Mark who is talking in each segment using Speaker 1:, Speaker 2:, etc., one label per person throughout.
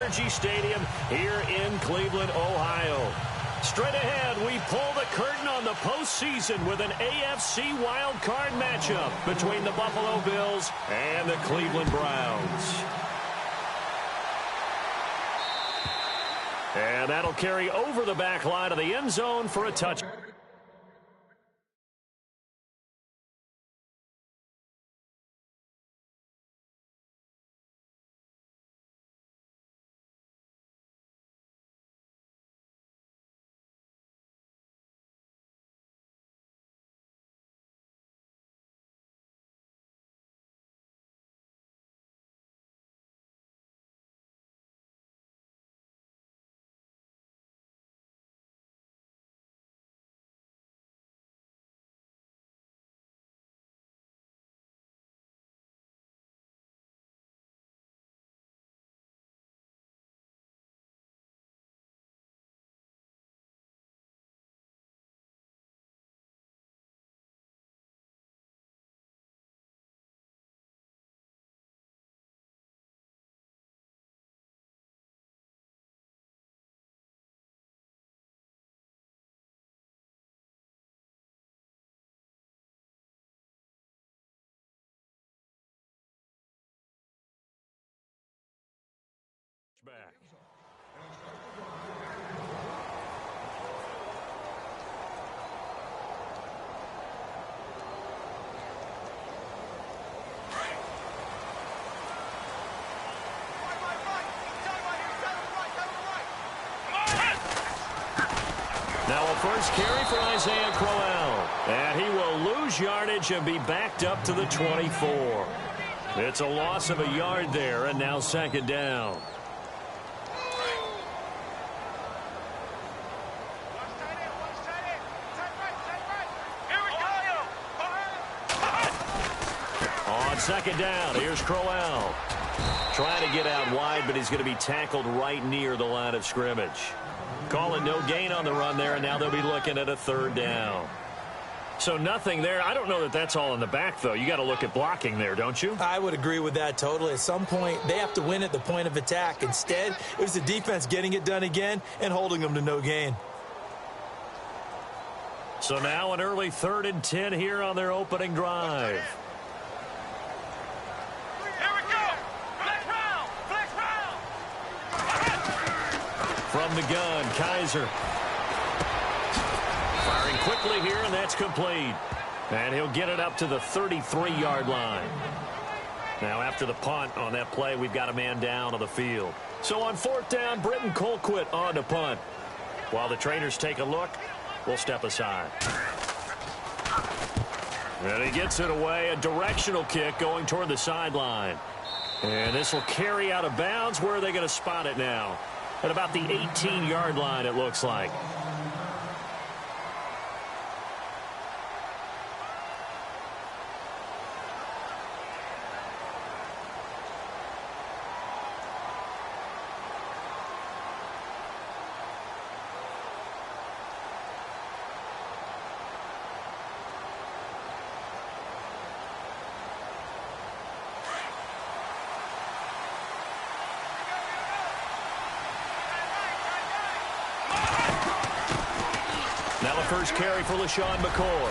Speaker 1: Energy Stadium here in Cleveland, Ohio. Straight ahead, we pull the curtain on the postseason with an AFC wildcard matchup between the Buffalo Bills and the Cleveland Browns. And that'll carry over the back line of the end zone for a touch. Back. Now a first carry for Isaiah Crowell, and he will lose yardage and be backed up to the 24. It's a loss of a yard there, and now second down. Second down, here's Crowell. Trying to get out wide, but he's going to be tackled right near the line of scrimmage. Calling no gain on the run there, and now they'll be looking at a third down. So nothing there. I don't know that that's all in the back, though. You got to look at blocking there, don't you?
Speaker 2: I would agree with that totally. At some point, they have to win at the point of attack. Instead, it was the defense getting it done again and holding them to no gain.
Speaker 1: So now an early 3rd and 10 here on their opening drive. From the gun, Kaiser. Firing quickly here, and that's complete. And he'll get it up to the 33-yard line. Now, after the punt on that play, we've got a man down on the field. So on 4th down, Britton Colquitt on to punt. While the trainers take a look, we'll step aside. And he gets it away, a directional kick going toward the sideline. And this will carry out of bounds. Where are they going to spot it now? At about the 18-yard line, it looks like. First carry for LaShawn McCoy.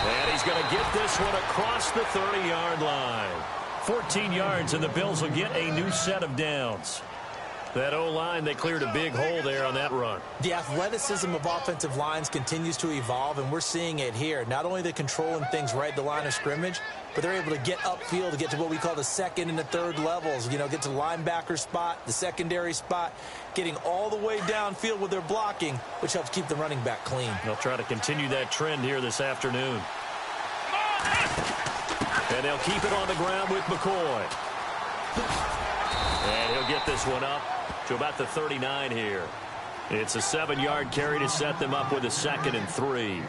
Speaker 1: And he's going to get this one across the 30-yard line. 14 yards, and the Bills will get a new set of downs. That O-line, they cleared a big hole there on that run.
Speaker 2: The athleticism of offensive lines continues to evolve, and we're seeing it here. Not only are they controlling things right at the line of scrimmage, but they're able to get upfield to get to what we call the 2nd and the 3rd levels. You know, get to the linebacker spot, the secondary spot, getting all the way downfield with their blocking, which helps keep the running back clean.
Speaker 1: They'll try to continue that trend here this afternoon. And they'll keep it on the ground with McCoy. And he'll get this one up to about the 39 here. It's a 7-yard carry to set them up with a 2nd and 3.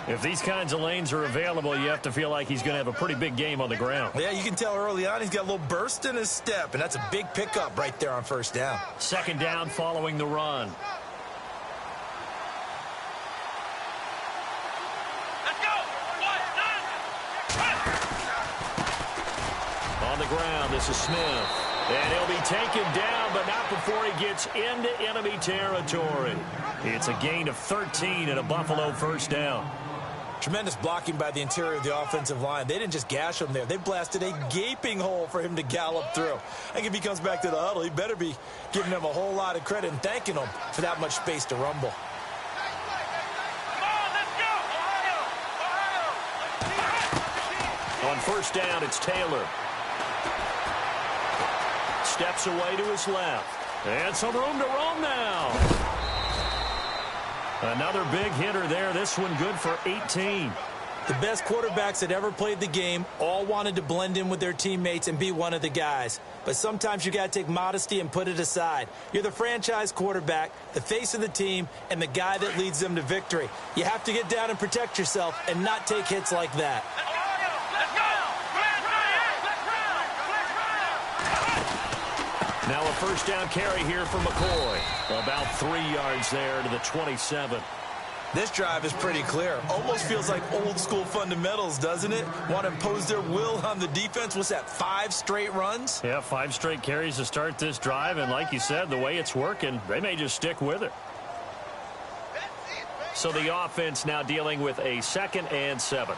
Speaker 1: If these kinds of lanes are available, you have to feel like he's going to have a pretty big game on the ground.
Speaker 2: Yeah, you can tell early on he's got a little burst in his step, and that's a big pickup right there on 1st down.
Speaker 1: 2nd down following the run.
Speaker 3: Let's go!
Speaker 1: On the ground, this is Smith. And he'll be taken down, but not before he gets into enemy territory. It's a gain of 13 and a Buffalo first down.
Speaker 2: Tremendous blocking by the interior of the offensive line. They didn't just gash him there. They blasted a gaping hole for him to gallop through. I think if he comes back to the huddle, he better be giving them a whole lot of credit and thanking them for that much space to rumble.
Speaker 1: On first down, it's Taylor. Steps away to his left. And some room to roam now. Another big hitter there. This one good for 18.
Speaker 2: The best quarterbacks that ever played the game all wanted to blend in with their teammates and be one of the guys. But sometimes you got to take modesty and put it aside. You're the franchise quarterback, the face of the team, and the guy that leads them to victory. You have to get down and protect yourself and not take hits like that.
Speaker 1: Now a first down carry here for McCoy. About 3 yards there to the 27.
Speaker 2: This drive is pretty clear. Almost feels like old school fundamentals, doesn't it? Want to impose their will on the defense. What's that, 5 straight runs?
Speaker 1: Yeah, 5 straight carries to start this drive. And like you said, the way it's working, they may just stick with it. So the offense now dealing with a 2nd and 7.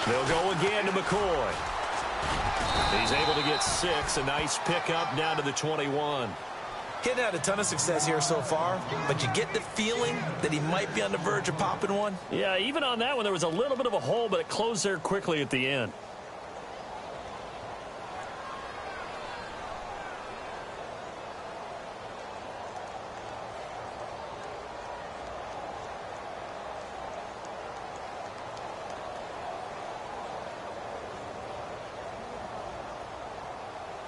Speaker 1: They'll go again to McCoy. He's able to get 6. A nice pickup down to the 21.
Speaker 2: Hitting had a ton of success here so far, but you get the feeling that he might be on the verge of popping one.
Speaker 1: Yeah, even on that one, there was a little bit of a hole, but it closed there quickly at the end.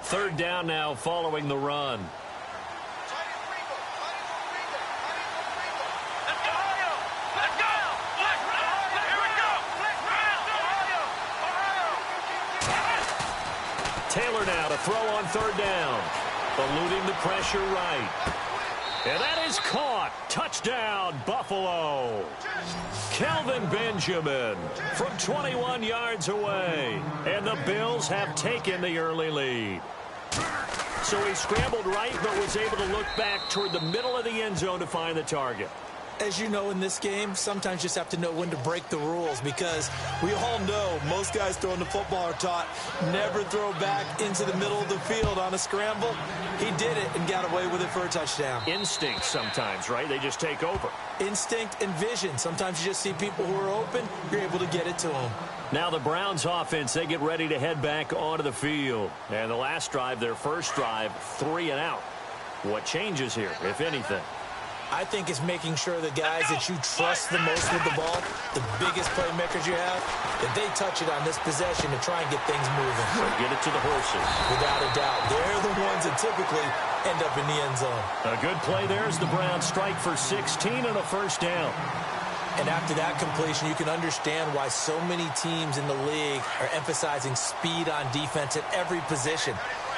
Speaker 1: Third down now following the run. Taylor now to throw on third down. Eluding the pressure right. And that is caught. Touchdown, Buffalo. Kelvin Benjamin from 21 yards away. And the Bills have taken the early lead. So he scrambled right, but was able to look back toward the middle of the end zone to find the target.
Speaker 2: As you know, in this game, sometimes you just have to know when to break the rules, because we all know most guys throwing the football are taught never throw back into the middle of the field on a scramble. He did it and got away with it for a touchdown.
Speaker 1: Instinct sometimes, right? They just take over.
Speaker 2: Instinct and vision. Sometimes you just see people who are open, you're able to get it to them.
Speaker 1: Now the Browns offense, they get ready to head back onto the field. And the last drive, their first drive, 3 and out. What changes here, if anything?
Speaker 2: I think it's making sure the guys that you trust the most with the ball, the biggest playmakers you have, that they touch it on this possession to try and get things moving.
Speaker 1: So get it to the horses.
Speaker 2: Without a doubt. They're the ones that typically end up in the end zone.
Speaker 1: A good play there as the Browns strike for 16 and a first down.
Speaker 2: And after that completion, you can understand why so many teams in the league are emphasizing speed on defense at every position.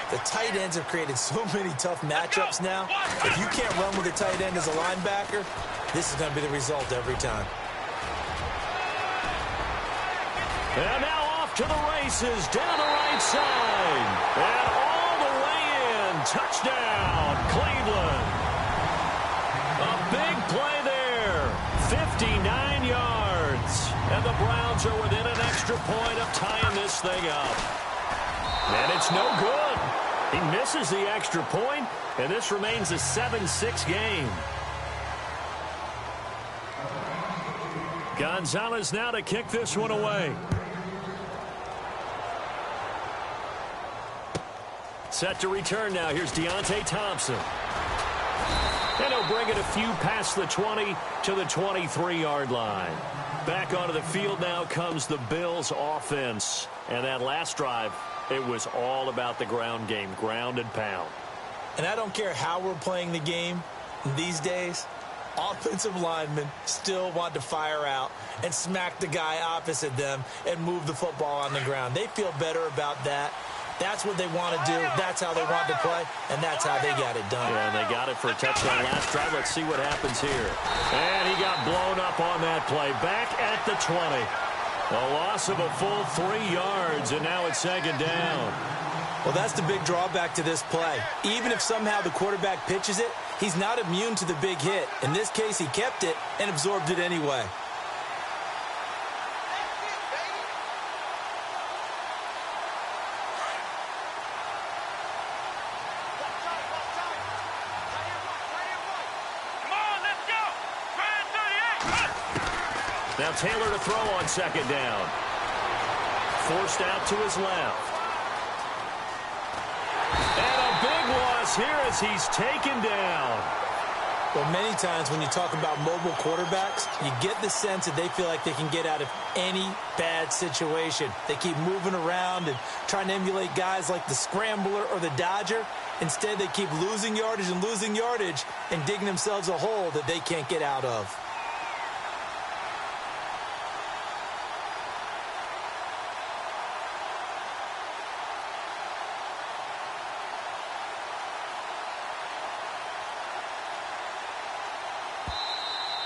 Speaker 2: The tight ends have created so many tough matchups now. If you can't run with a tight end as a linebacker, this is going to be the result every time.
Speaker 1: And now off to the races down the right side. And all the way in. Touchdown, Cleveland. A big play there. 59 yards. And the Browns are within an extra point of tying this thing up. And it's no good. He misses the extra point, and this remains a 7-6 game. Gonzalez now to kick this one away. Set to return now. Here's Deontay Thompson. And he'll bring it a few past the 20 to the 23-yard line. Back onto the field now comes the Bills offense. And that last drive, it was all about the ground game, ground and pound.
Speaker 2: And I don't care how we're playing the game these days, offensive linemen still want to fire out and smack the guy opposite them and move the football on the ground. They feel better about that That's what they want to do. That's how they want to play, and that's how they got it done.
Speaker 1: Yeah, and they got it for a touchdown last drive. Let's see what happens here. And he got blown up on that play. Back at the 20. A loss of a full 3 yards, and now it's second down.
Speaker 2: Well, that's the big drawback to this play. Even if somehow the quarterback pitches it, he's not immune to the big hit. In this case, he kept it and absorbed it anyway.
Speaker 1: Now Taylor to throw on second down. Forced out to his left. And a big loss here as he's taken down.
Speaker 2: Well, many times when you talk about mobile quarterbacks, you get the sense that they feel like they can get out of any bad situation. They keep moving around and trying to emulate guys like the Scrambler or the Dodger. Instead, they keep losing yardage and digging themselves a hole that they can't get out of.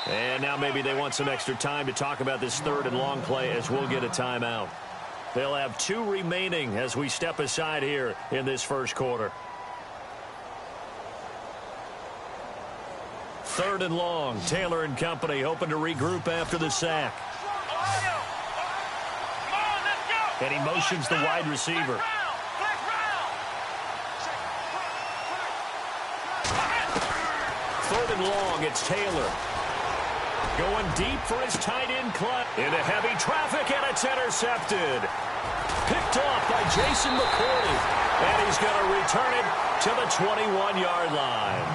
Speaker 1: And now maybe they want some extra time to talk about this third and long play as we'll get a timeout. They'll have 2 remaining as we step aside here in this first quarter. Third and long. Taylor and company hoping to regroup after the sack. And he motions the wide receiver. Third and long. It's Taylor. Going deep for his tight end clutch. Into heavy traffic, and it's intercepted. Picked off by Jason McCourty. And he's going to return it to the 21-yard line.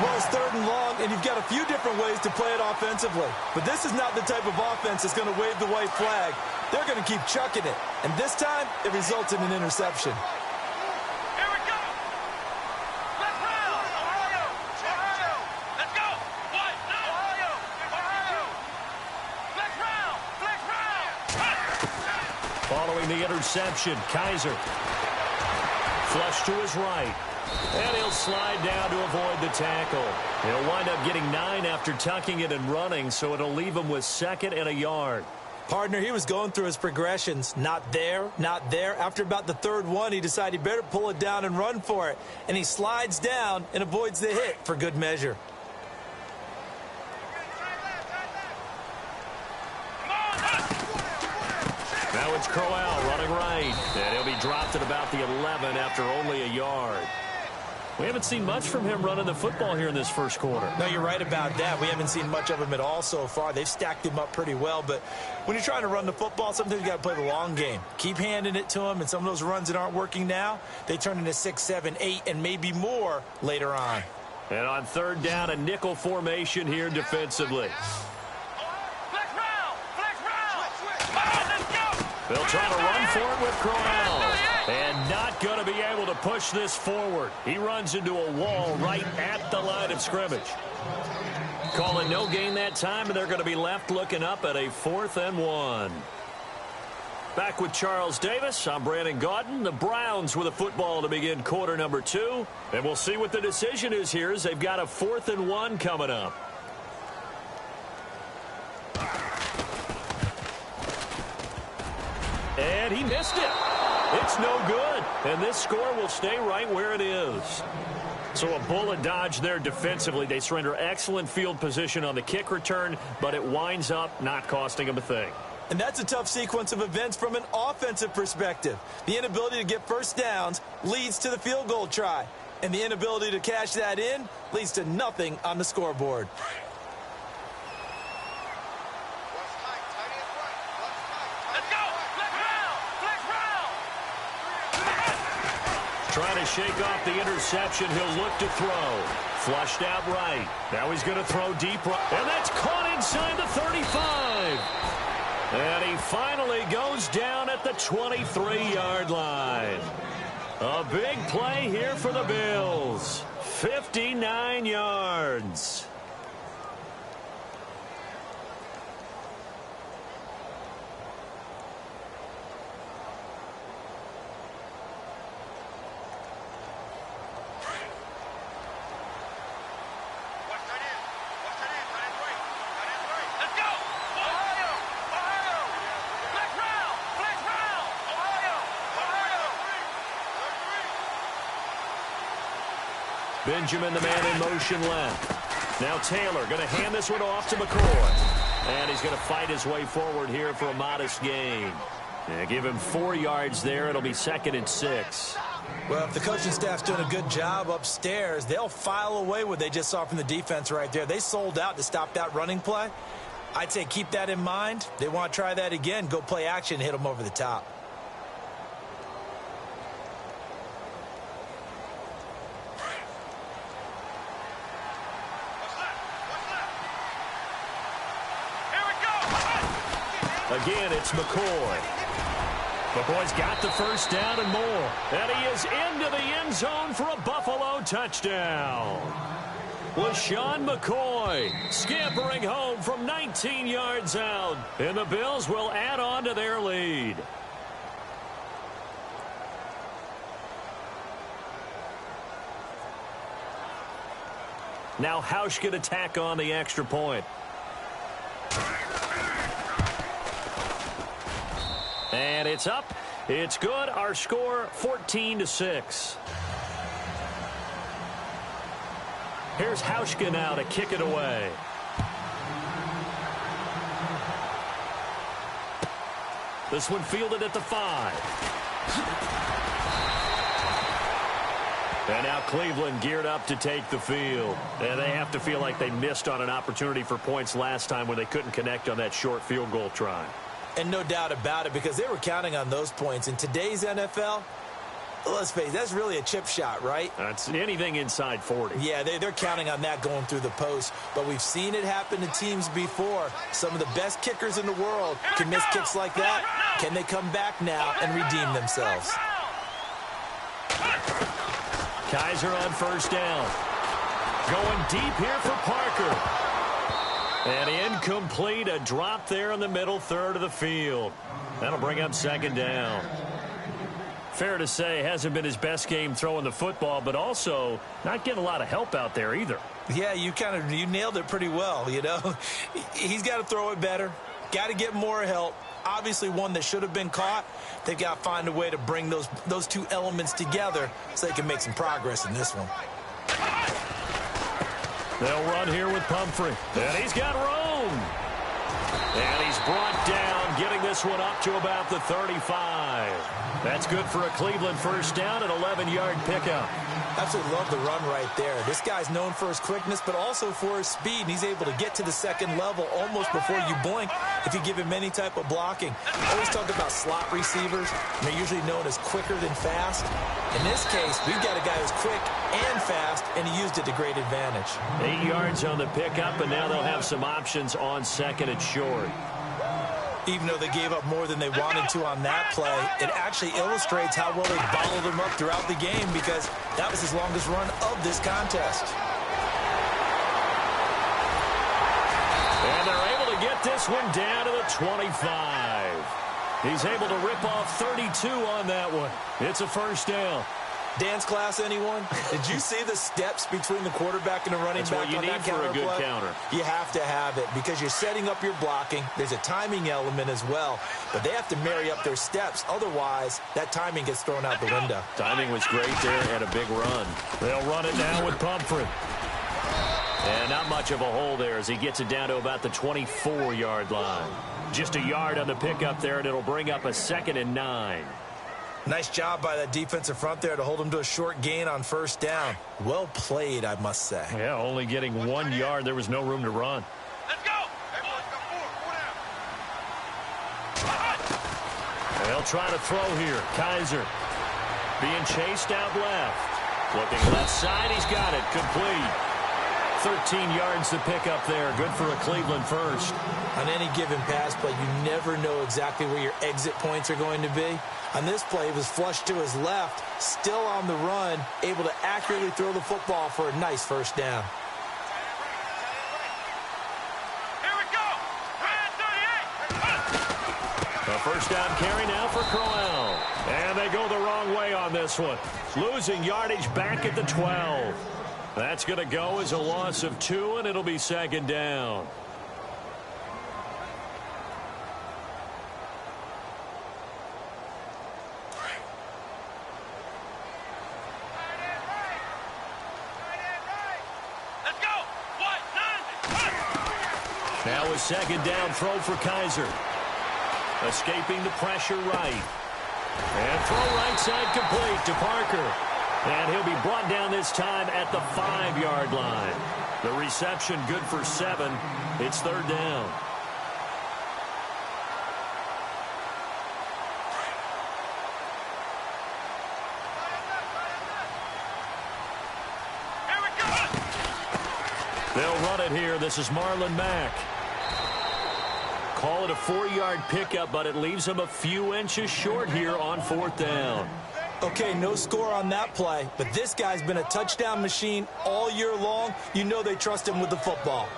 Speaker 2: Well, it's third and long, and you've got a few different ways to play it offensively. But this is not the type of offense that's going to wave the white flag. They're going to keep chucking it. And this time, it results in an interception.
Speaker 1: Following the interception, Kaiser. Flush to his right. And he'll slide down to avoid the tackle. He'll wind up getting 9 after tucking it and running, so it'll leave him with 2nd and a yard.
Speaker 2: Partner, he was going through his progressions. Not there, not there. After about the 3rd one, he decided he better pull it down and run for it. And he slides down and avoids the hit for good measure.
Speaker 1: Now it's Crowell running right. And he'll be dropped at about the 11 after only a yard. We haven't seen much from him running the football here in this first quarter.
Speaker 2: No, you're right about that. We haven't seen much of him at all so far. They've stacked him up pretty well. But when you're trying to run the football, sometimes you got to play the long game. Keep handing it to him, and some of those runs that aren't working now, they turn into 6, 7, 8, and maybe more later on.
Speaker 1: And on 3rd down, a nickel formation here defensively. They'll try to run for it with Crowell. And not going to be able to push this forward. He runs into a wall right at the line of scrimmage. Calling no gain that time, and they're going to be left looking up at a 4th and 1. Back with Charles Davis, I'm Brandon Gaudin. The Browns with a football to begin quarter number 2. And we'll see what the decision is here as they've got a 4th and 1 coming up. And he missed it. It's no good. And this score will stay right where it is. So a bullet dodge there defensively. They surrender excellent field position on the kick return, but it winds up not costing them a thing.
Speaker 2: And that's a tough sequence of events from an offensive perspective. The inability to get first downs leads to the field goal try. And the inability to cash that in leads to nothing on the scoreboard.
Speaker 1: Trying to shake off the interception. He'll look to throw. Flushed out right. Now he's going to throw deep right. And that's caught inside the 35. And he finally goes down at the 23-yard line. A big play here for the Bills. 59 yards. Benjamin, the man in motion left. Now Taylor going to hand this one off to McCoy. And he's going to fight his way forward here for a modest gain. Give him 4 yards there. It'll be 2nd and 6.
Speaker 2: Well, if the coaching staff's doing a good job upstairs, they'll file away what they just saw from the defense right there. They sold out to stop that running play. I'd say keep that in mind. They want to try that again. Go play action, hit them over the top.
Speaker 1: Again, it's McCoy. McCoy's got the first down and more. And he is into the end zone for a Buffalo touchdown. LaShawn McCoy scampering home from 19 yards out. And the Bills will add on to their lead. Now Hausch can attack on the extra point. And it's up. It's good. Our score, 14-6. Here's Hauschka now to kick it away. This one fielded at the 5. And now Cleveland geared up to take the field. And they have to feel like they missed on an opportunity for points last time when they couldn't connect on that short field goal try.
Speaker 2: And no doubt about it, because they were counting on those points. In today's NFL, let's face it, that's really a chip shot, right?
Speaker 1: That's anything inside 40.
Speaker 2: Yeah, they're counting on that going through the post. But we've seen it happen to teams before. Some of the best kickers in the world can miss kicks like that. Can they come back now and redeem themselves?
Speaker 1: Kaiser on first down. Going deep here for Parker. And incomplete, a drop there in the middle third of the field. That'll bring up 2nd down. Fair to say, hasn't been his best game throwing the football, but also not getting a lot of help out there either.
Speaker 2: Yeah, you nailed it pretty well, you know. He's got to throw it better. Got to get more help. Obviously one that should have been caught. They've got to find a way to bring those two elements together so they can make some progress in this one.
Speaker 1: They'll run here with Pumphrey. And he's got room. And he's brought down, getting this one up to about the 35. That's good for a Cleveland first down, an 11-yard pickup.
Speaker 2: Absolutely love the run right there. This guy's known for his quickness, but also for his speed. And he's able to get to the second level almost before you blink if you give him any type of blocking. I always talk about slot receivers, and they're usually known as quicker than fast. In this case, we've got a guy who's quick and fast, and he used it to great advantage.
Speaker 1: 8 yards on the pickup, and now they'll have some options on 2nd and short.
Speaker 2: Even though they gave up more than they wanted to on that play, it actually illustrates how well they bottled him up throughout the game, because that was his longest run of this contest.
Speaker 1: And they're able to get this one down to the 25. He's able to rip off 32 on that one. It's a first down.
Speaker 2: Dance class, anyone? Did you see the steps between the quarterback and the running back on that counter play?
Speaker 1: That's what you need for a good counter.
Speaker 2: You have to have it because you're setting up your blocking. There's a timing element as well, but they have to marry up their steps. Otherwise, that timing gets thrown out the window.
Speaker 1: Timing was great there and a big run. They'll run it now with Pumphrey. And not much of a hole there as he gets it down to about the 24-yard line. Just a yard on the pickup there, and it'll bring up a 2nd and 9.
Speaker 2: Nice job by that defensive front there to hold him to a short gain on first down. Well played, I must say.
Speaker 1: Yeah, only getting 1 yard. There was no room to run.
Speaker 3: Let's go. Everyone's got 4 down.
Speaker 1: They'll try to throw here. Kaiser being chased out left. Looking left side. He's got it. Complete. 13 yards to pick up there. Good for a Cleveland first.
Speaker 2: On any given pass play, you never know exactly where your exit points are going to be. On this play, it was flushed to his left, still on the run, able to accurately throw the football for a nice first down.
Speaker 3: Here we go.
Speaker 1: A first down carry now for Crowell. And they go the wrong way on this one. Losing yardage back at the 12. That's going to go as a loss of 2, and it'll be 2nd down. Now a second down throw for Kaiser. Escaping the pressure right. And throw right side complete to Parker. And he'll be brought down this time at the 5-yard line. The reception good for 7. It's third down. They'll run it here. This is Marlon Mack. Call it a 4-yard pickup, but it leaves him a few inches short here on fourth down.
Speaker 2: Okay, no score on that play, but this guy's been a touchdown machine all year long. You know they trust him with the football.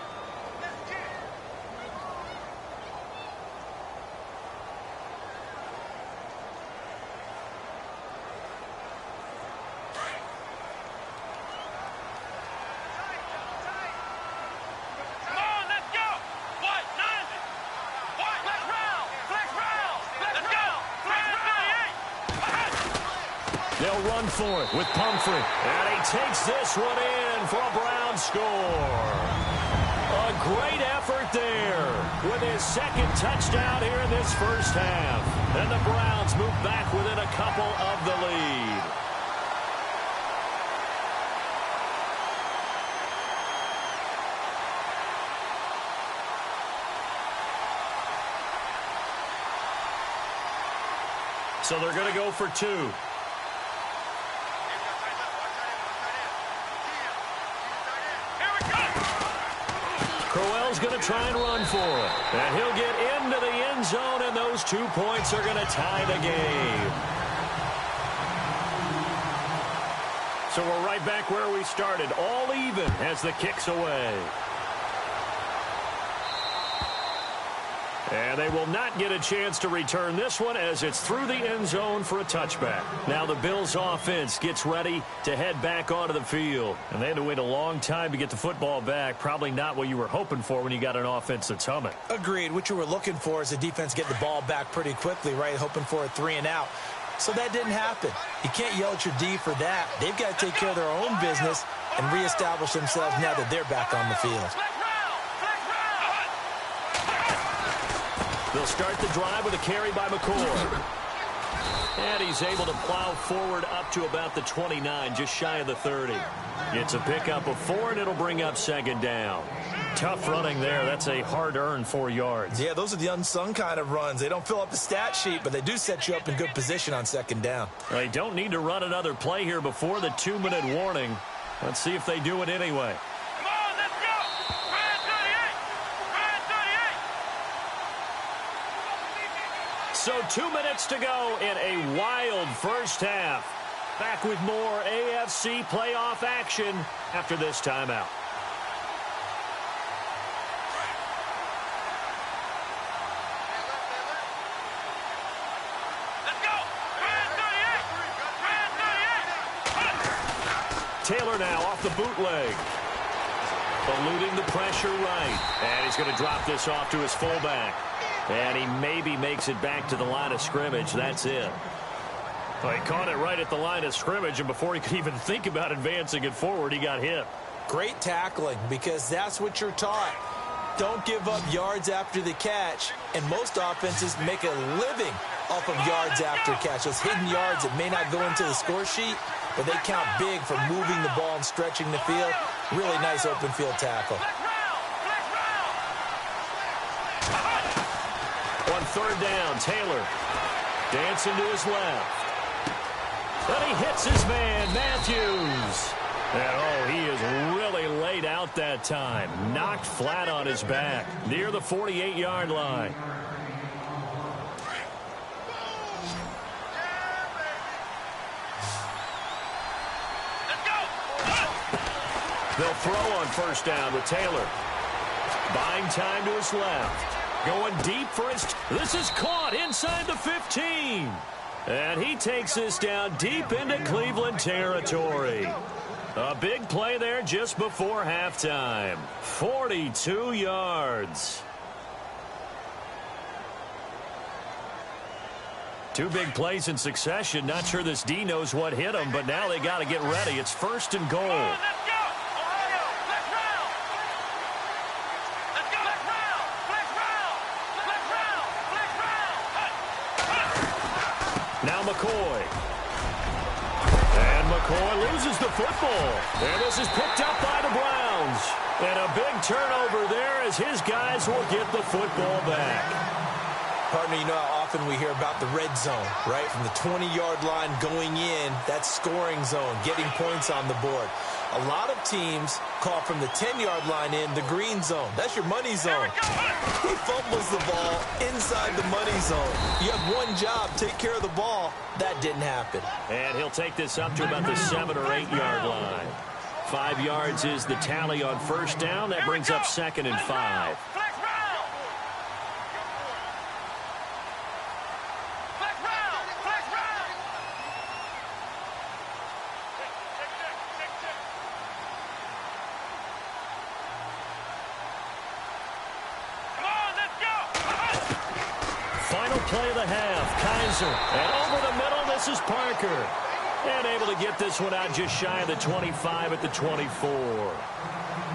Speaker 1: They'll run for it with Pumphrey. And he takes this one in for a Brown score. A great effort there with his second touchdown here in this first half. And the Browns move back within a couple of the lead. So they're going to go for 2. Crowell's going to try and run for it. And he'll get into the end zone, and those 2 points are going to tie the game. So we're right back where we started, all even as the kick's away. And they will not get a chance to return this one as it's through the end zone for a touchback. Now the Bills offense gets ready to head back onto the field. And they had to wait a long time to get the football back. Probably not what you were hoping for when you got an offense that's humming.
Speaker 2: Agreed. What you were looking for is the defense get the ball back pretty quickly, right? Hoping for a 3 and out. So that didn't happen. You can't yell at your D for that. They've got to take care of their own business and reestablish themselves now that they're back on the field.
Speaker 1: They'll start the drive with a carry by McCord. And he's able to plow forward up to about the 29, just shy of the 30. It's a pickup of 4, and it'll bring up second down. Tough running there. That's a hard-earned 4 yards.
Speaker 2: Yeah, those are the unsung kind of runs. They don't fill up the stat sheet, but they do set you up in good position on second down.
Speaker 1: They don't need to run another play here before the 2-minute warning. Let's see if they do it anyway. So 2 minutes to go in a wild first half. Back with more AFC playoff action after this timeout. Taylor now off the bootleg. Eluding the pressure right. And he's going to drop this off to his fullback. And he maybe makes it back to the line of scrimmage. That's it. Well, he caught it right at the line of scrimmage, and before he could even think about advancing it forward, he got hit.
Speaker 2: Great tackling, because that's what you're taught. Don't give up yards after the catch, and most offenses make a living off of yards after catch. Those hidden yards that may not go into the score sheet, but they count big for moving the ball and stretching the field. Really nice open field tackle.
Speaker 1: On third down, Taylor dancing to his left. But he hits his man, Matthews. And, he is really laid out that time. Knocked flat on his back near the 48-yard line. They'll throw on first down with Taylor. Buying time to his left. Going deep for his... This is caught inside the 15. And he takes this down deep into Cleveland territory. A big play there just before halftime. 42 yards. 2 big plays in succession. Not sure this D knows what hit him, but now they got to get ready. It's first and goal. Now McCoy. And McCoy loses the football. And this is picked up by the Browns. And a big turnover there as his guys will get the football back.
Speaker 2: Partner, you know how often we hear about the red zone, right? From the 20-yard line going in, that's scoring zone, getting points on the board. A lot of teams call from the 10-yard line in the green zone. That's your money zone. He fumbles the ball inside the money zone. You have one job, take care of the ball. That didn't happen.
Speaker 1: And he'll take this up to about the 7 or 8 yard line. 5 yards is the tally on first down. That brings up 2nd and 5. Play of the half, Kaiser, and over the middle, this is Parker. And able to get this one out just shy of the 25 at the 24.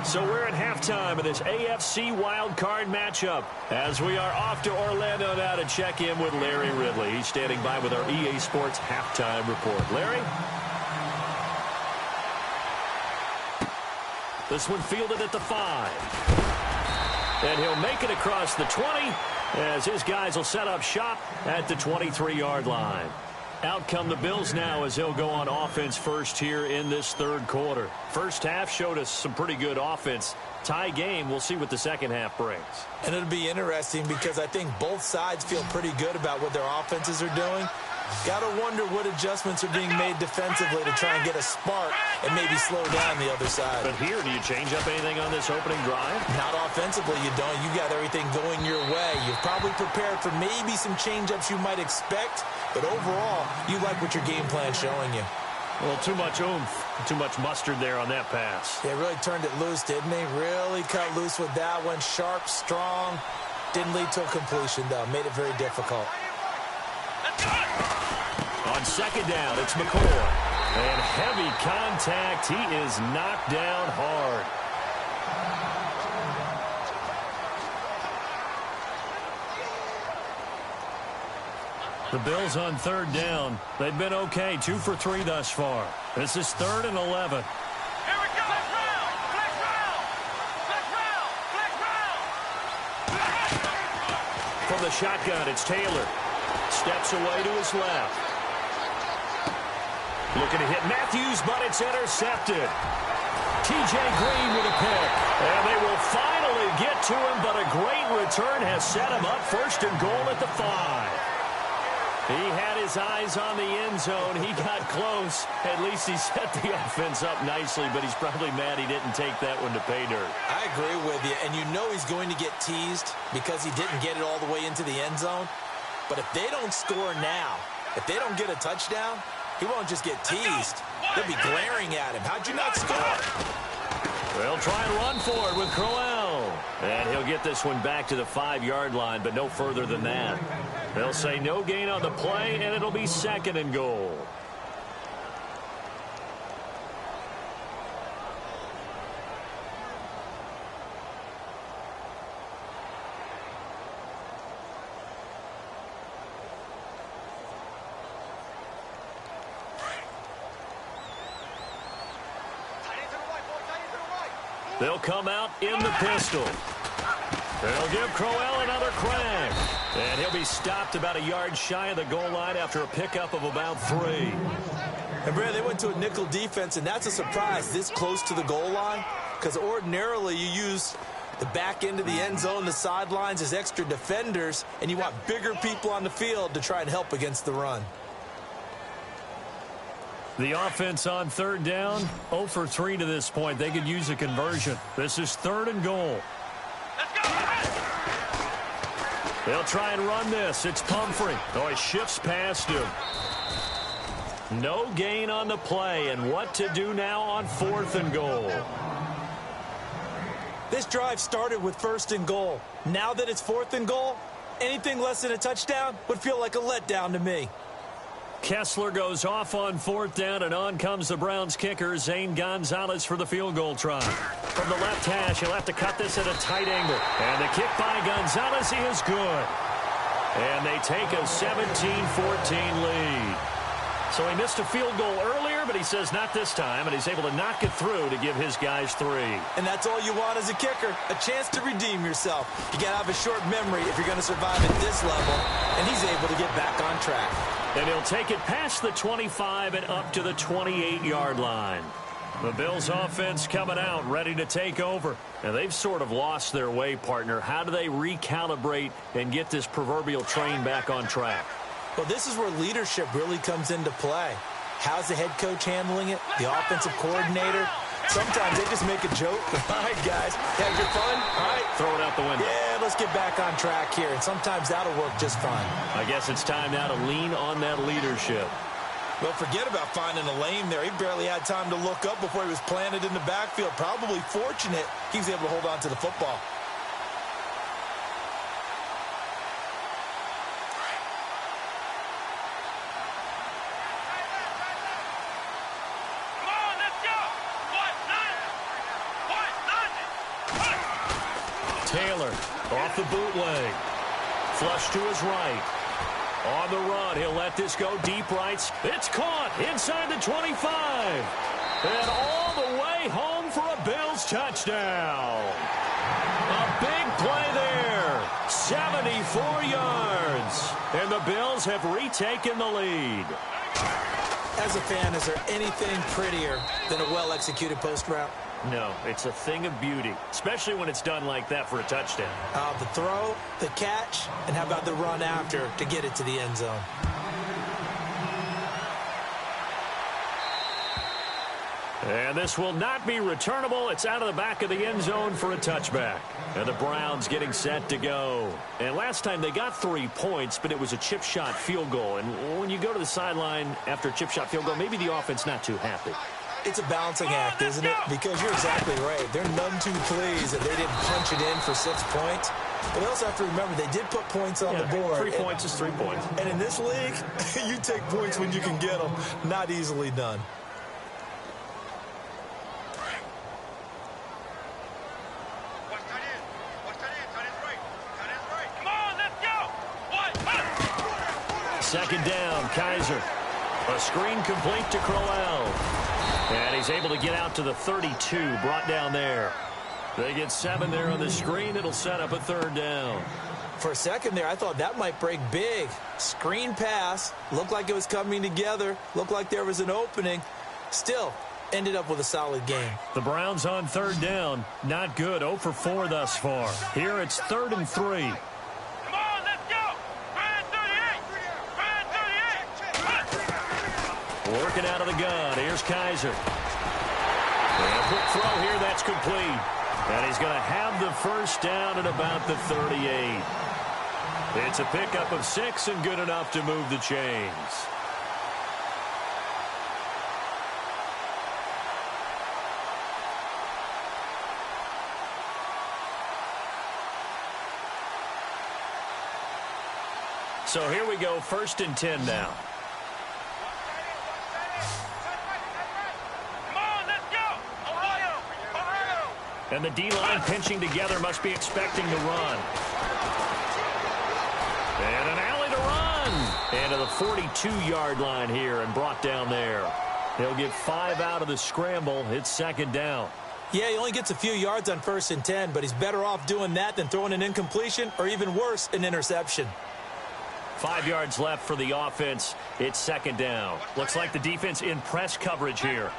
Speaker 1: So we're at halftime of this AFC wildcard matchup as we are off to Orlando now to check in with Larry Ridley. He's standing by with our EA Sports halftime report. Larry? This one fielded at the 5. And he'll make it across the 20 as his guys will set up shop at the 23-yard line. Out come the Bills now as they'll go on offense first here in this third quarter. First half showed us some pretty good offense. Tie game, we'll see what the second half brings.
Speaker 2: And it'll be interesting because I think both sides feel pretty good about what their offenses are doing. Got to wonder what adjustments are being made defensively to try and get a spark and maybe slow down the other side.
Speaker 1: But here, do you change up anything on this opening drive?
Speaker 2: Not offensively, you don't. You got everything going your way. You've probably prepared for maybe some change-ups you might expect, but overall, you like what your game plan's showing you.
Speaker 1: Well, too much oomph, too much mustard there on that pass.
Speaker 2: They really turned it loose, didn't they? Really cut loose with that one. Sharp, strong. Didn't lead to a completion, though. Made it very difficult.
Speaker 1: On second down, it's McCoy. And heavy contact. He is knocked down hard. The Bills on third down. They've been okay. 2 for 3 thus far. This is 3rd and 11.
Speaker 3: Here we go. Flex round. Flex round. Flex round. Flex round.
Speaker 1: From the shotgun, it's Taylor. Steps away to his left. Looking to hit Matthews, but it's intercepted. T.J. Green with a pick. And they will finally get to him, but a great return has set him up 1st and goal at the 5. He had his eyes on the end zone. He got close. At least he set the offense up nicely, but he's probably mad he didn't take that one to pay dirt.
Speaker 2: I agree with you, and you know he's going to get teased because he didn't get it all the way into the end zone. But if they don't score now, if they don't get a touchdown, he won't just get teased. They'll be glaring at him. How'd you not score?
Speaker 1: They'll try and run for it with Crowell. And he'll get this one back to the 5-yard line, but no further than that. They'll say no gain on the play, and it'll be 2nd and goal. They'll come out in the pistol. They'll give Crowell another crack. And he'll be stopped about a yard shy of the goal line after a pickup of about 3.
Speaker 2: And Brad, they went to a nickel defense, and that's a surprise this close to the goal line because ordinarily you use the back end of the end zone, the sidelines as extra defenders, and you want bigger people on the field to try and help against the run.
Speaker 1: The offense on third down, 0 for 3 to this point. They could use a conversion. This is 3rd and goal.
Speaker 3: Let's go.
Speaker 1: They'll try and run this. It's Pumphrey. Oh, he shifts past him. No gain on the play, and what to do now on 4th and goal.
Speaker 2: This drive started with 1st and goal. Now that it's 4th and goal, anything less than a touchdown would feel like a letdown to me.
Speaker 1: Kessler goes off on 4th down, and on comes the Browns kicker, Zane Gonzalez, for the field goal try. From the left hash, he'll have to cut this at a tight angle. And the kick by Gonzalez, he is good. And they take a 17-14 lead. So he missed a field goal earlier, but he says not this time, and he's able to knock it through to give his guys 3.
Speaker 2: And that's all you want as a kicker, a chance to redeem yourself. You got to have a short memory if you're going to survive at this level, and he's able to get back on track.
Speaker 1: And he'll take it past the 25 and up to the 28-yard line. The Bills offense coming out, ready to take over. And they've sort of lost their way, partner. How do they recalibrate and get this proverbial train back on track?
Speaker 2: Well, this is where leadership really comes into play. How's the head coach handling it? The offensive coordinator? Sometimes they just make a joke. All right, guys, had your fun? All right.
Speaker 1: Throw it out the window.
Speaker 2: Yeah, let's get back on track here. And sometimes that'll work just fine.
Speaker 1: I guess it's time now to lean on that leadership.
Speaker 2: Well, forget about finding a lane there. He barely had time to look up before he was planted in the backfield. Probably fortunate he was able to hold on to the football.
Speaker 1: Taylor off the bootleg. Flush to his right. On the run, he'll let this go deep rights. It's caught inside the 25. And all the way home for a Bills touchdown. A big play there. 74 yards. And the Bills have retaken the lead.
Speaker 2: As a fan, is there anything prettier than a well-executed post route?
Speaker 1: No, it's a thing of beauty, especially when it's done like that for a touchdown.
Speaker 2: The throw, the catch, and how about the run after to get it to the end zone?
Speaker 1: And this will not be returnable. It's out of the back of the end zone for a touchback. And the Browns getting set to go. And last time they got 3 points, but it was a chip shot field goal. And when you go to the sideline after a chip shot field goal, maybe the offense not too happy.
Speaker 2: It's a balancing act, isn't it? Because you're exactly right. They're none too pleased that they didn't punch it in for 6 points. But they also have to remember they did put points on the board.
Speaker 1: 3 points is 3 points.
Speaker 2: And in this league, you take points when you can get them. Not easily done.
Speaker 1: Second down, Kaiser. A screen complete to Crowell. And he's able to get out to the 32, brought down there. They get 7 there on the screen. It'll set up a 3rd down.
Speaker 2: For a second there, I thought that might break big. Screen pass. Looked like it was coming together. Looked like there was an opening. Still, ended up with a solid game.
Speaker 1: The Browns on 3rd down. Not good. 0 for 4 thus far. Here it's 3rd and 3. Working out of the gun. Here's Kaiser. And a quick throw here. That's complete. And he's going to have the 1st down at about the 38. It's a pickup of 6 and good enough to move the chains. So here we go. 1st and 10 now. And the D-line pinching together, must be expecting the run. And an alley to run. And to the 42-yard line here and brought down there. He'll get 5 out of the scramble. It's 2nd down.
Speaker 2: Yeah, he only gets a few yards on 1st and 10, but he's better off doing that than throwing an incompletion or even worse, an interception.
Speaker 1: 5 yards left for the offense. It's 2nd down. Looks like the defense in press coverage here.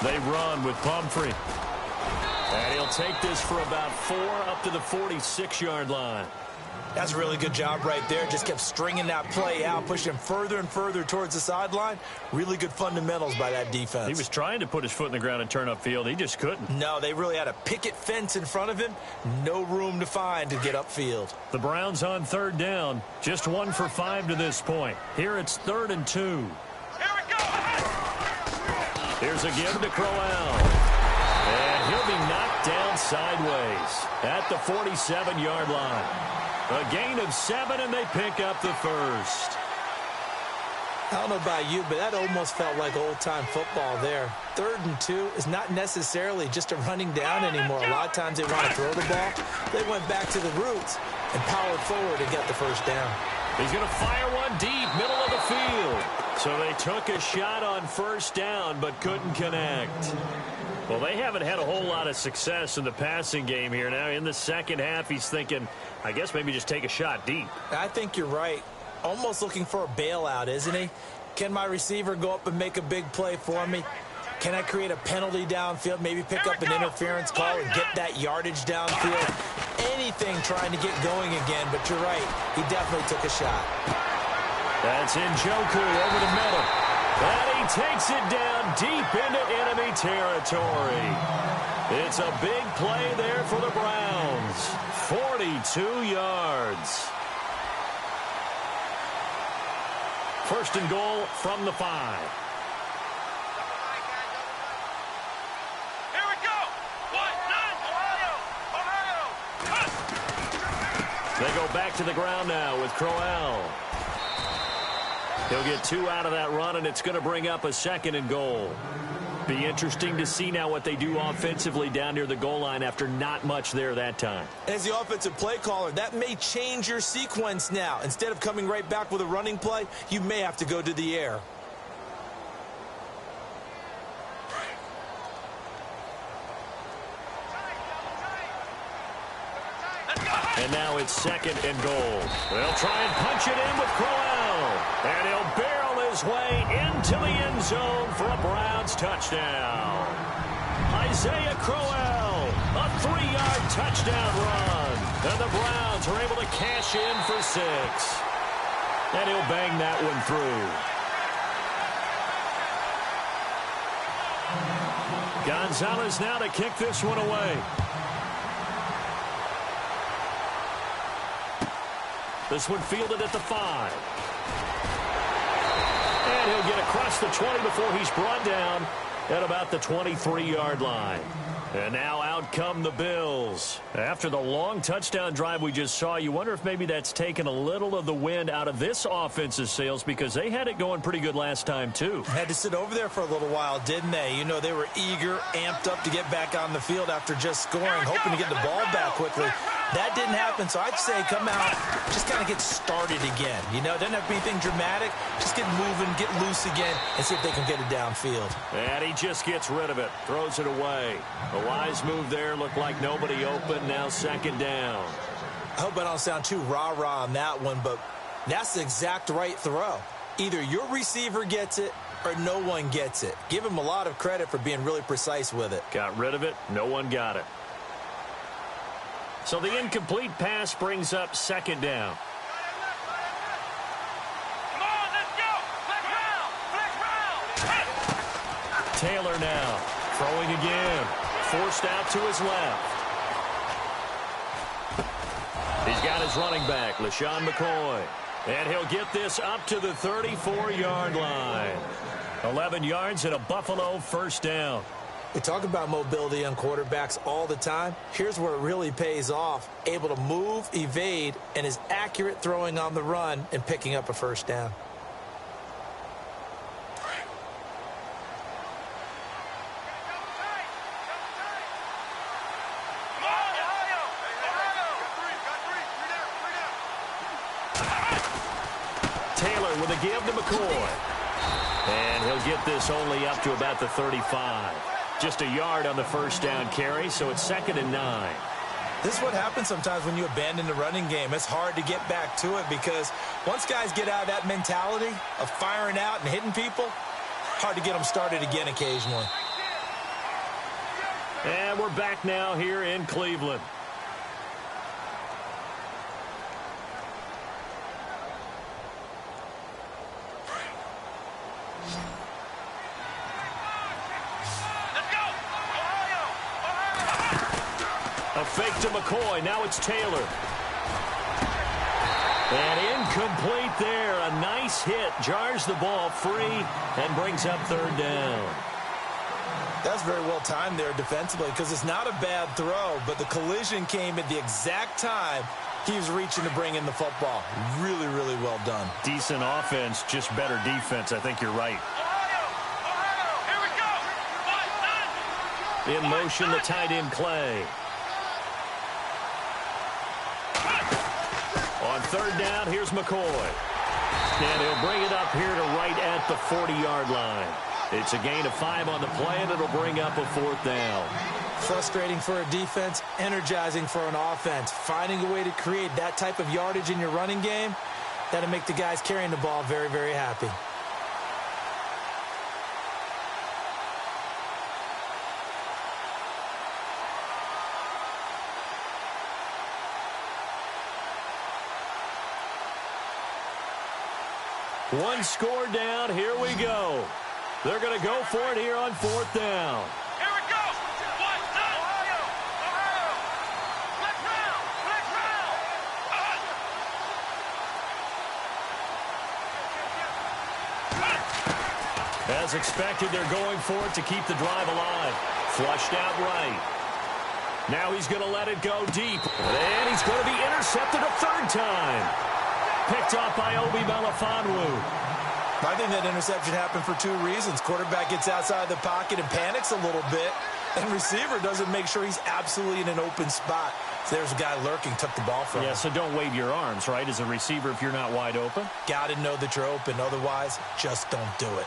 Speaker 1: They run with Pumphrey. And he'll take this for about 4 up to the 46-yard line.
Speaker 2: That's a really good job right there. Just kept stringing that play out, pushing him further and further towards the sideline. Really good fundamentals by that defense.
Speaker 1: He was trying to put his foot in the ground and turn upfield. He just couldn't.
Speaker 2: No, they really had a picket fence in front of him. No room to find to get upfield.
Speaker 1: The Browns on 3rd down. Just 1 for 5 to this point. Here it's 3rd and 2. Here's a give to Crowell. And he'll be knocked down sideways at the 47-yard line. A gain of 7, and they pick up the 1st.
Speaker 2: I don't know about you, but that almost felt like old-time football there. 3rd and 2 is not necessarily just a running down anymore. A lot of times they want to throw the ball. They went back to the roots and powered forward and got the first down.
Speaker 1: He's going to fire one deep, middle of the field. So they took a shot on first down but couldn't connect. Well, they haven't had a whole lot of success in the passing game here. Now in the second half, he's thinking, I guess maybe just take a shot deep.
Speaker 2: I think you're right. Almost looking for a bailout, isn't he? Can my receiver go up and make a big play for me? Can I create a penalty downfield, maybe pick up an interference call and get that yardage downfield? Anything trying to get going again, but you're right. He definitely took a shot.
Speaker 1: That's Njoku over the middle. And he takes it down deep into enemy territory. It's a big play there for the Browns. 42 yards. 1st and goal from the 5.
Speaker 3: Here we go. 1-9, Ohio.
Speaker 1: They go back to the ground now with Crowell. He'll get 2 out of that run, and it's going to bring up a 2nd and goal. Be interesting to see now what they do offensively down near the goal line after not much there that time.
Speaker 2: As the offensive play caller, that may change your sequence now. Instead of coming right back with a running play, you may have to go to the air.
Speaker 1: And now it's 2nd and goal. They'll try and punch it in with Crowell. And he'll barrel his way into the end zone for a Browns touchdown. Isaiah Crowell, a 3-yard touchdown run. And the Browns are able to cash in for 6. And he'll bang that one through. Gonzalez now to kick this one away. This one fielded at the 5. And he'll get across the 20 before he's brought down at about the 23-yard line. And now out come the Bills. After the long touchdown drive we just saw, you wonder if maybe that's taken a little of the wind out of this offense's sails because they had it going pretty good last time, too.
Speaker 2: Had to sit over there for a little while, didn't they? You know, they were eager, amped up to get back on the field after just scoring, hoping to get the ball back quickly. That didn't happen, so I'd say come out, just kind of get started again. You know, it doesn't have to be anything dramatic. Just get moving, get loose again, and see if they can get it downfield.
Speaker 1: And he just gets rid of it, throws it away. A wise move there, looked like nobody open, now 2nd down.
Speaker 2: I hope I don't sound too rah-rah on that one, but that's the exact right throw. Either your receiver gets it or no one gets it. Give him a lot of credit for being really precise with it.
Speaker 1: Got rid of it, no one got it. So the incomplete pass brings up 2nd down.
Speaker 3: Come on, let's go. Flex round.
Speaker 1: Taylor now throwing again. Forced out to his left. He's got his running back, LaShawn McCoy. And he'll get this up to the 34-yard line. 11 yards and a Buffalo 1st down.
Speaker 2: We talk about mobility on quarterbacks all the time. Here's where it really pays off. Able to move, evade, and is accurate throwing on the run and picking up a 1st down.
Speaker 1: Taylor with a give to McCoy. And he'll get this only up to about the 35. Just a yard on the 1st down carry, so it's 2nd and 9.
Speaker 2: This is what happens sometimes when you abandon the running game. It's hard to get back to it because once guys get out of that mentality of firing out and hitting people, hard to get them started again occasionally.
Speaker 1: And we're back now here in Cleveland. A fake to McCoy. Now it's Taylor. And incomplete there. A nice hit. Jars the ball free and brings up 3rd down.
Speaker 2: That's very well timed there defensively because it's not a bad throw, but the collision came at the exact time He was reaching to bring in the football. Really, really well done.
Speaker 1: Decent offense, just better defense. I think you're right.
Speaker 3: Here we go.
Speaker 1: In motion, the tight end, Clay. On third down, here's McCoy. And he'll bring it up here to right at the 40-yard line. It's a gain of 5 on the play, and it'll bring up a 4th down.
Speaker 2: Frustrating for a defense, energizing for an offense. Finding a way to create that type of yardage in your running game, that'll make the guys carrying the ball very, very happy.
Speaker 1: One score down. Here we go. They're going to go for it here on 4th down.
Speaker 3: Here it goes. One, none. Ohio. Flex round. Flex round.
Speaker 1: As expected, they're going for it to keep the drive alive. Flushed out right. Now he's going to let it go deep. And he's going to be intercepted a 3rd time. Picked off by Obi Melifonwu.
Speaker 2: I think that interception happened for 2 reasons. Quarterback gets outside the pocket and panics a little bit, and receiver doesn't make sure he's absolutely in an open spot. So there's a guy lurking, took the ball from him.
Speaker 1: Yeah, so don't wave your arms, right, as a receiver if you're not wide open.
Speaker 2: Got to know that you're open. Otherwise, just don't do it.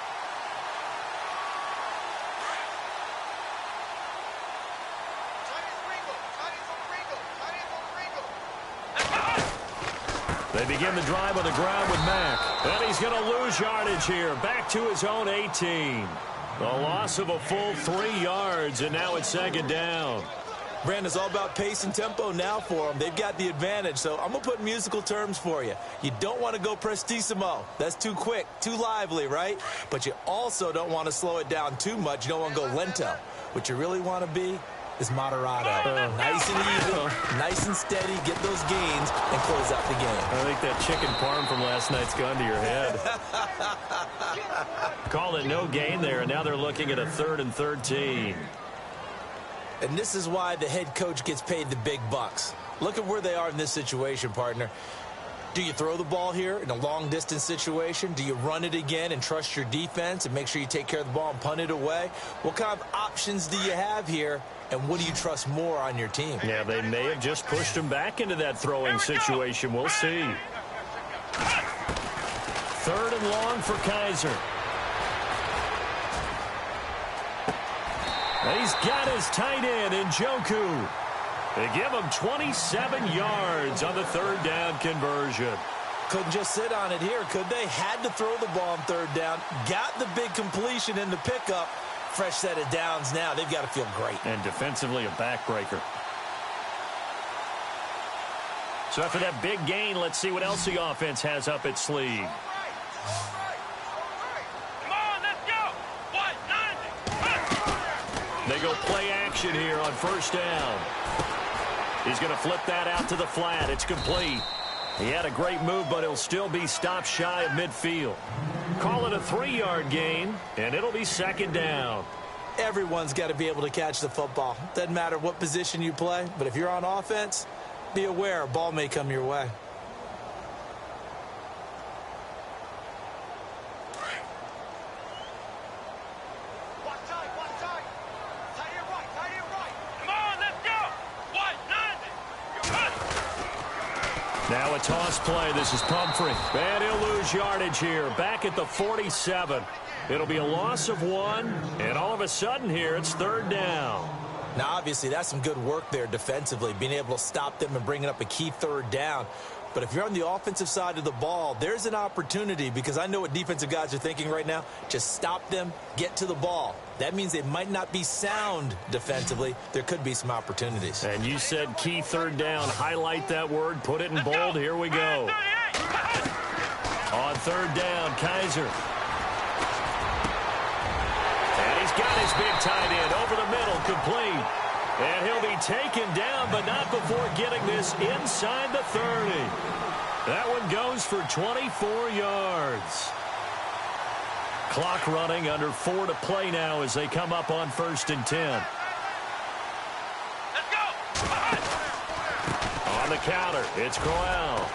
Speaker 1: They begin the drive on the ground with Mack. And he's going to lose yardage here. Back to his own 18. A loss of a full 3 yards, and now it's 2nd down.
Speaker 2: Brandon, it's all about pace and tempo now for them. They've got the advantage, so I'm going to put musical terms for you. You don't want to go prestissimo. That's too quick, too lively, right? But you also don't want to slow it down too much. You don't want to go lento. What you really want to be is moderato. Nice and even, nice and steady, get those gains, and close out the game.
Speaker 1: I think that chicken parm from last night's gone to your head. Call it no gain there, and now they're looking at a 3rd and 13.
Speaker 2: And this is why the head coach gets paid the big bucks. Look at where they are in this situation, partner. Do you throw the ball here in a long-distance situation? Do you run it again and trust your defense and make sure you take care of the ball and punt it away? What kind of options do you have here, and what do you trust more on your team?
Speaker 1: Yeah, they may have just pushed him back into that throwing situation. We'll see. 3rd and long for Kaiser. He's got his tight end in Njoku. They give him 27 yards on the 3rd down conversion.
Speaker 2: Couldn't just sit on it here, could they? Had to throw the ball on 3rd down. Got the big completion in the pickup. Fresh set of downs now. They've got to feel great.
Speaker 1: And defensively a backbreaker. So after that big gain, let's see what else the offense has up its sleeve.
Speaker 3: Come on, let's go. One, none.
Speaker 1: They go play action here on 1st down. He's going to flip that out to the flat. It's complete. He had a great move, but he'll still be stopped shy of midfield. Call it a 3-yard gain, and it'll be 2nd down.
Speaker 2: Everyone's got to be able to catch the football. Doesn't matter what position you play, but if you're on offense, be aware a ball may come your way.
Speaker 1: Now a toss play. This is Pumphrey. And he'll lose yardage here. Back at the 47. It'll be a loss of 1. And all of a sudden here, it's 3rd down.
Speaker 2: Now, obviously, that's some good work there defensively, being able to stop them and bringing up a key 3rd down. But if you're on the offensive side of the ball, there's an opportunity, because I know what defensive guys are thinking right now. Just stop them, get to the ball. That means they might not be sound defensively. There could be some opportunities.
Speaker 1: And you said key 3rd down. Highlight that word. Put it in bold. Here we go. On 3rd down, Kaiser. And he's got his big tight end over the middle, complete. And he'll be taken down, but not before getting this inside the 30. That one goes for 24 yards. Clock running, under 4 to play now as they come up on 1st and 10.
Speaker 3: Let's go.
Speaker 1: On On the counter, it's cLoWN.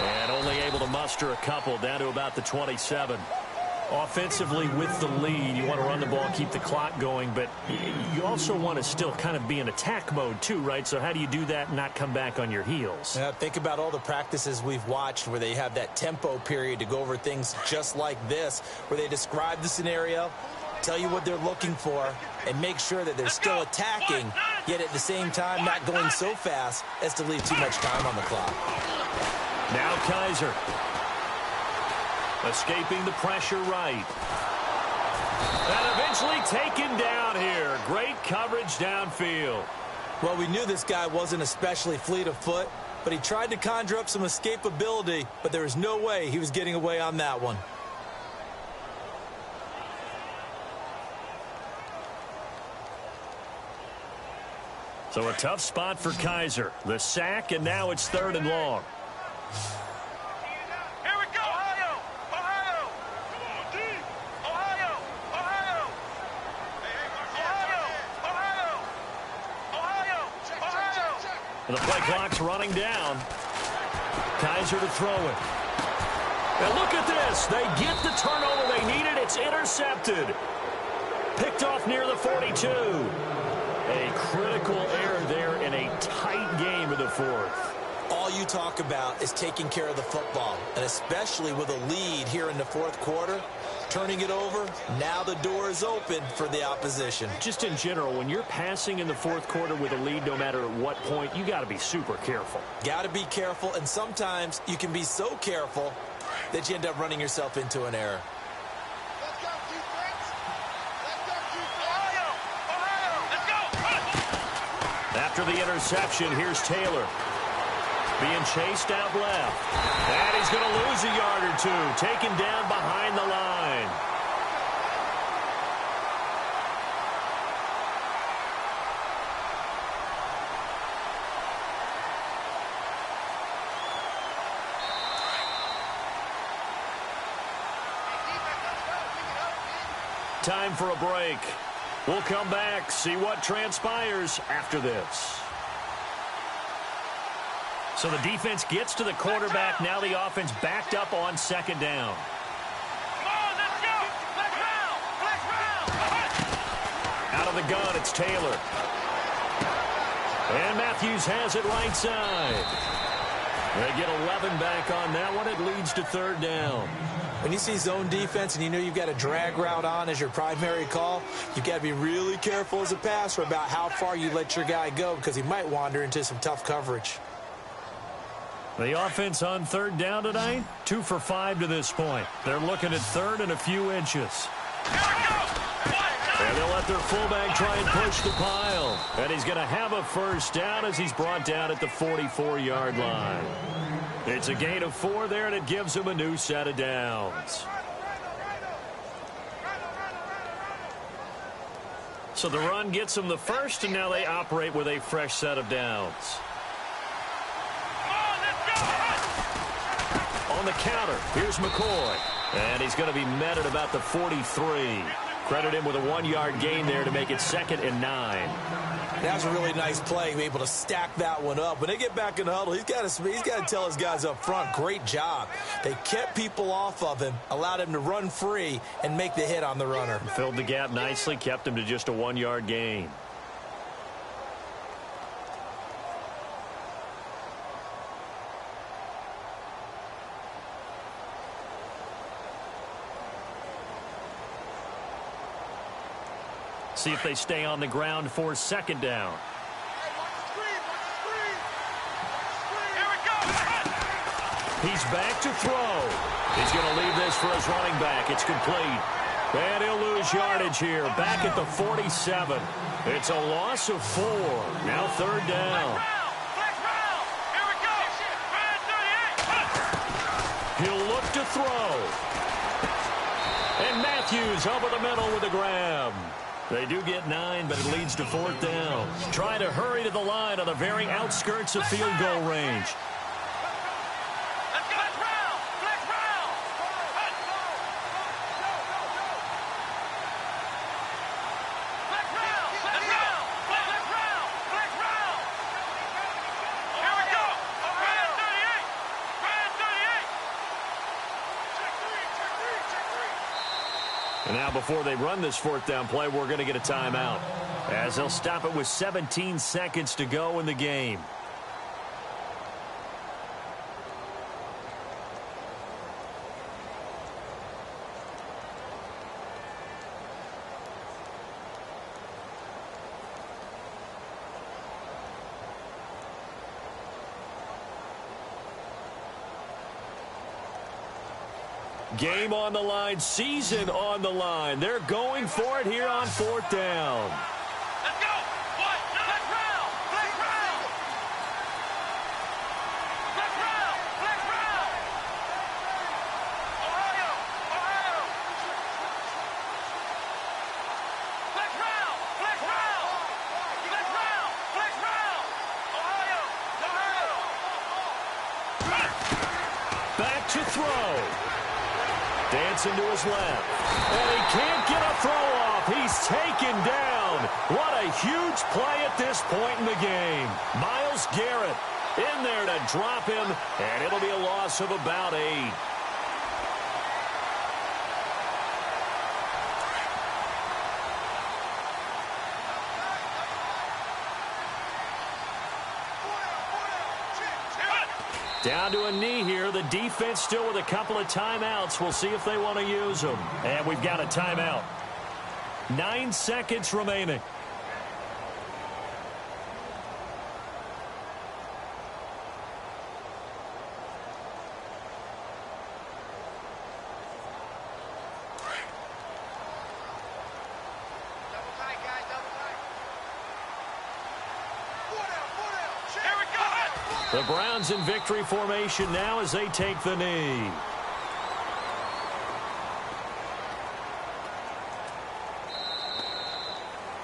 Speaker 1: And only able to muster a couple, down to about the 27. Offensively, with the lead, you want to run the ball, keep the clock going, but you also want to still kind of be in attack mode too, right? So how do you do that and not come back on your heels?
Speaker 2: Yeah, think about all the practices we've watched where they have that tempo period to go over things just like this, where they describe the scenario, tell you what they're looking for, and make sure that they're still attacking, yet at the same time not going so fast as to leave too much time on the clock.
Speaker 1: Now Kaiser. Escaping the pressure right. And eventually taken down here. Great coverage downfield.
Speaker 2: Well, we knew this guy wasn't especially fleet of foot, but he tried to conjure up some escapability, but there was no way he was getting away on that one.
Speaker 1: So a tough spot for Kaiser. The sack, and now it's 3rd and long.
Speaker 3: Here we go. Ohio. Ohio. Come on, D. Ohio. Ohio. Ohio. Ohio. Ohio.
Speaker 1: The play clock's running down. Kaiser to throw it. And look at this. They get the turnover they needed. It's intercepted. Picked off near the 42. A critical error there in a tight game of the 4th.
Speaker 2: All you talk about is taking care of the football, and especially with a lead here in the 4th quarter, turning it over, now the door is open for the opposition.
Speaker 1: Just in general, when you're passing in the 4th quarter with a lead, no matter at what point, you got to be super careful.
Speaker 2: Got to be careful, and sometimes you can be so careful that you end up running yourself into an error.
Speaker 1: After the interception, here's Taylor. Being chased out left. And he's going to lose a yard or two. Taken down behind the line. Time for a break. We'll come back, see what transpires after this. So the defense gets to the quarterback. Now the offense backed up on 2nd down.
Speaker 3: Come on, let's go. Let's round. Let's round.
Speaker 1: Out of the gun, it's Taylor. And Matthews has it right side. They get 11 back on that one. It leads to 3rd down.
Speaker 2: When you see zone defense and you know you've got a drag route on as your primary call, you've got to be really careful as a passer about how far you let your guy go because he might wander into some tough coverage.
Speaker 1: The offense on 3rd down tonight, 2 for 5 to this point. They're looking at 3rd and a few inches. And they'll let their fullback try and push the pile. And he's going to have a 1st down as he's brought down at the 44-yard line. It's a gain of 4 there, and it gives him a new set of downs. So the run gets them the 1st, and now they operate with a fresh set of downs. On the counter, here's McCoy. And he's going to be met at about the 43. Credit him with a 1-yard gain there to make it 2nd and 9.
Speaker 2: That was a really nice play, able to stack that one up. When they get back in the huddle, he's got to tell his guys up front, great job. They kept people off of him, allowed him to run free and make the hit on the runner.
Speaker 1: Filled the gap nicely, kept him to just a 1-yard gain. See if they stay on the ground for 2nd down. He's back to throw. He's going to leave this for his running back. It's complete. And he'll lose yardage here. Back at the 47. It's a loss of 4. Now 3rd down. He'll look to throw. And Matthews over the middle with a grab. They do get 9, but it leads to 4th down. Trying to hurry to the line on the very outskirts of field goal range. And now before they run this fourth down play, we're going to get a timeout, as they'll stop it with 17 seconds to go in the game. Game on the line, season on the line. They're going for it here on fourth down.
Speaker 3: Let's go. One. Let's round. Let's round. Let's round. Let's round. Ohio. Ohio. Let's round. Let's round. Let's round. Let's round. Ohio. Ohio.
Speaker 1: Back to throw. Dancing to his left. And he can't get a throw off. He's taken down. What a huge play at this point in the game. Myles Garrett in there to drop him, and it'll be a loss of about 8. Down to a knee here. The defense still with a couple of timeouts. We'll see if they want to use them. And we've got a timeout. 9 seconds remaining. The Browns in victory formation now as they take the knee.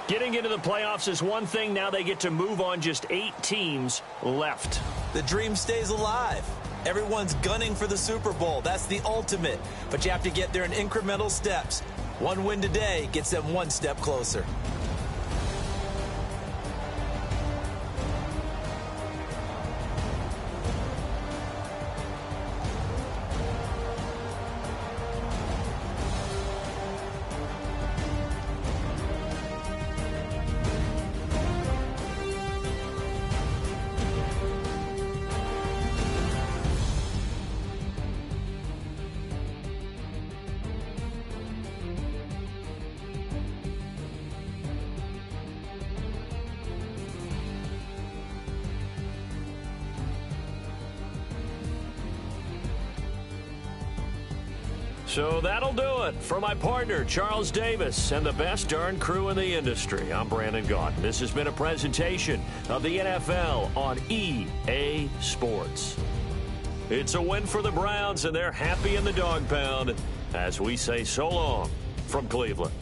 Speaker 1: Getting into the playoffs is one thing. Now they get to move on. Just 8 teams left.
Speaker 2: The dream stays alive. Everyone's gunning for the Super Bowl. That's the ultimate. But you have to get there in incremental steps. One win today gets them one step closer.
Speaker 1: So that'll do it. For my partner, Charles Davis, and the best darn crew in the industry, I'm Brandon Gaudin. This has been a presentation of the NFL on EA Sports. It's a win for the Browns, and they're happy in the dog pound as we say so long from Cleveland.